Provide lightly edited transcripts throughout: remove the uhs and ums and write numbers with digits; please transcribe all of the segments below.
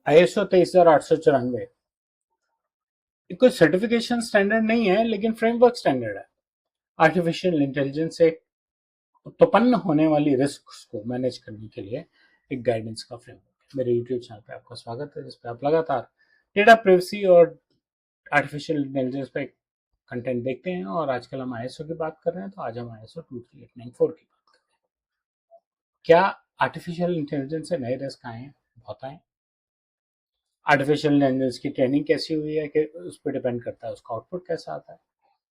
ISO 23894 कोई certification standard नहीं है, लेकिन फ्रेमवर्क स्टैंडर्ड है। आर्टिफिशियल इंटेलिजेंस से उत्पन्न होने वाली रिस्क को मैनेज करने के लिए एक गाइडेंस का फ्रेमवर्क। मेरे यूट्यूब चैनल पे आपका स्वागत है, जिसपे आप लगातार डेटा प्राइवेसी और आर्टिफिशियल इंटेलिजेंस पे कंटेंट देखते हैं। और आजकल हम ISO की बात कर रहे हैं, तो आज हम ISO 23894 की बात कर रहे हैं। क्या आर्टिफिशियल इंटेलिजेंस से नए रिस्क आए हैं? बहुत आए। आर्टिफिशियल इंटेलिजेंस की ट्रेनिंग कैसी हुई है कि उस पर डिपेंड करता है उसका आउटपुट कैसा आता है,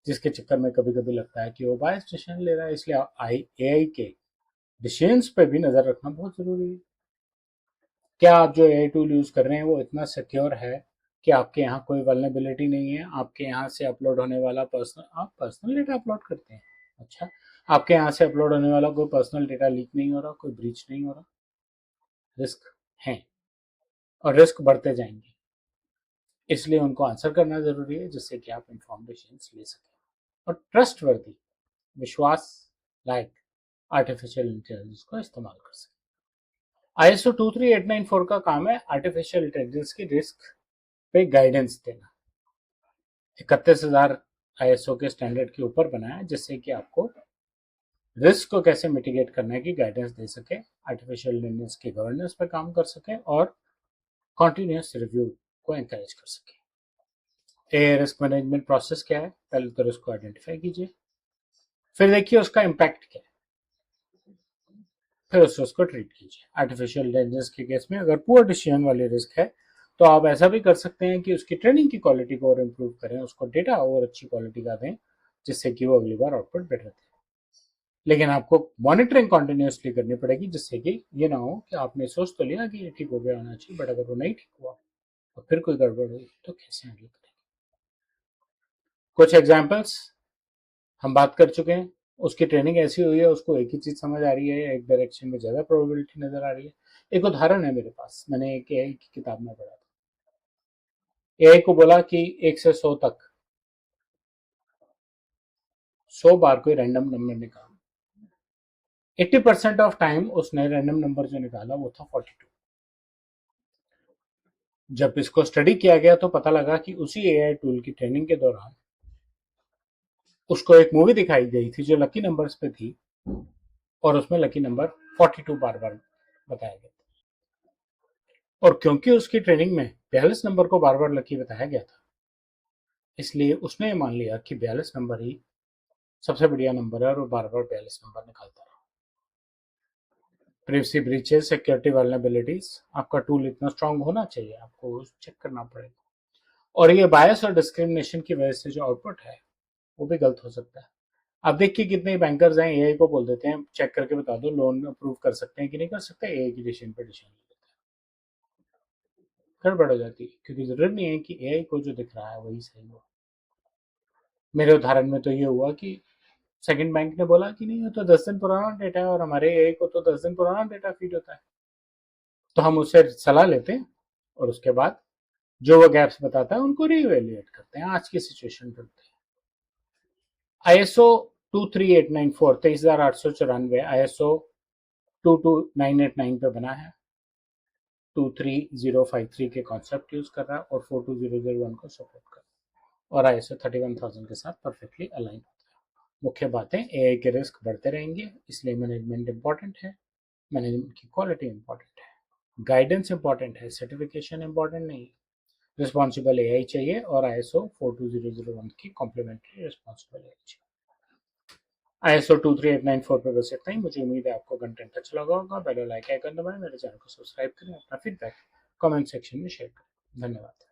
जिसके चक्कर में कभी कभी लगता है कि वो बायस डिसीजन ले रहा है। इसलिए AI के डिसीजंस पे भी नजर रखना बहुत जरूरी है। क्या आप जो AI टूल यूज कर रहे हैं वो इतना सिक्योर है कि आपके यहाँ कोई वल्नरेबिलिटी नहीं है? आपके यहाँ से अपलोड होने वाला आप पर्सनल डेटा अपलोड करते हैं, अच्छा, आपके यहाँ से अपलोड होने वाला कोई पर्सनल डेटा लीक नहीं हो रहा, कोई ब्रीच नहीं हो रहा? रिस्क है और रिस्क बढ़ते जाएंगे, इसलिए उनको आंसर करना जरूरी है, जिससे कि आप इंफॉर्म डिसीजन ले सकें और ट्रस्ट वर्दी, विश्वास लायक आर्टिफिशियल इंटेलिजेंस को इस्तेमाल कर सकें। ISO 23894 का काम है आर्टिफिशियल इंटेलिजेंस की रिस्क पे गाइडेंस देना। 31,000 ISO के स्टैंडर्ड के ऊपर बना है, जिससे कि आपको रिस्क को कैसे मिटिगेट करने की गाइडेंस दे सके, आर्टिफिशियल इंटेलिजेंस की गवर्नेंस पे काम कर सके और कॉन्टिन्यूस रिव्यू को एनकरेज कर सके। AI रिस्क मैनेजमेंट प्रोसेस क्या है? पहले तो रिस्क को आइडेंटिफाई कीजिए, फिर देखिए उसका इम्पैक्ट क्या है, फिर उसको ट्रीट कीजिए। आर्टिफिशियल इंटेलिजेंस के केस में अगर पुअर डिसीजन वाली रिस्क है, तो आप ऐसा भी कर सकते हैं कि उसकी ट्रेनिंग की क्वालिटी को और इम्प्रूव करें, उसको डेटा और अच्छी क्वालिटी का दें, जिससे कि वो अगली बार आउटपुट बेटर दे। लेकिन आपको मॉनिटरिंग कॉन्टिन्यूसली करनी पड़ेगी, जिससे कि ये ना हो कि आपने सोच तो लिया कि ये ठीक हो गया होना चाहिए, बट अगर वो नहीं ठीक हुआ और फिर कोई गड़बड़ हुई तो कैसे हैंडल करेंगे। कुछ एग्जाम्पल्स हम बात कर चुके हैं। उसकी ट्रेनिंग ऐसी हुई है, उसको एक ही चीज समझ आ रही है, एक डायरेक्शन में ज्यादा प्रोबेबिलिटी नजर आ रही है। एक उदाहरण है मेरे पास, मैंने एक AI की किताब में पढ़ा था। AI को बोला कि 1 से 100 तक 100 बार कोई रैंडम नंबर निकाल। 80% ऑफ टाइम उसने रैंडम नंबर जो निकाला वो था 42। जब इसको स्टडी किया गया तो पता लगा कि उसी AI टूल की ट्रेनिंग के दौरान उसको एक मूवी दिखाई गई थी जो लकी नंबर्स पे थी, और उसमें लकी नंबर 42 बार बार बताया गया था। और क्योंकि उसकी ट्रेनिंग में 42 नंबर को बार बार लकी बताया गया था, इसलिए उसने मान लिया कि 42 नंबर ही सबसे बढ़िया नंबर है और वो बार बार 42 नंबर निकालता रहा। प्रिवेसी ब्रीचेस, सिक्योरिटी वल्नरेबिलिटीज, आपका टूल इतना स्ट्रांग होना चाहिए, आपको चेक करना पड़ेगा। और ये बायस और डिस्क्रिमिनेशन की वजह से जो आउटपुट है वो भी गलत हो सकता है। आप देखिए कितने बैंकर्स हैं AI को बोल देते हैं चेक करके बता दो लोन अप्रूव कर सकते हैं कि नहीं कर सकते, AI की डिसीजन पे डिसीजन ले लेते हैं, गड़बड़ हो जाती है, क्योंकि जरूरी नहीं है कि AI को जो दिख रहा है वही सही हो। मेरे उदाहरण में तो ये हुआ कि सेकंड बैंक ने बोला कि नहीं, ये तो 10 दिन पुराना डेटा है और हमारे AI को तो 10 दिन पुराना डेटा फीड होता है, तो हम उससे सलाह लेते हैं और उसके बाद जो वो गैप्स बताता है उनको रीइवेल्युएट करते हैं, आज की सिचुएशन ढूंढते हैं। ISO 23894 23,894 ISO 22989 पे बना है, 23053 के कॉन्सेप्ट यूज कर रहा है और 42001 को सपोर्ट कर रहा है, और ISO 31,000 के साथ परफेक्टली अलाइन होता है। मुख्य बातें, AI के रिस्क बढ़ते रहेंगे, इसलिए मैनेजमेंट इंपॉर्टेंट है, मैनेजमेंट की क्वालिटी इंपॉर्टेंट है, गाइडेंस इंपॉर्टेंट है, सर्टिफिकेशन इंपॉर्टेंट नहीं है। रिस्पॉन्सिबल AI चाहिए और ISO 42001 की कॉम्प्लीमेंट्री रिस्पॉन्सिबल AI चाहिए। ISO 23894 पे बस इतना ही। मुझे उम्मीद है आपको कंटेंट अच्छा लगा होगा। बेल लाइक आइकन दबाएं, मेरे चैनल को सब्सक्राइब करें, अपना फीडबैक कमेंट सेक्शन में शेयर करें। धन्यवाद।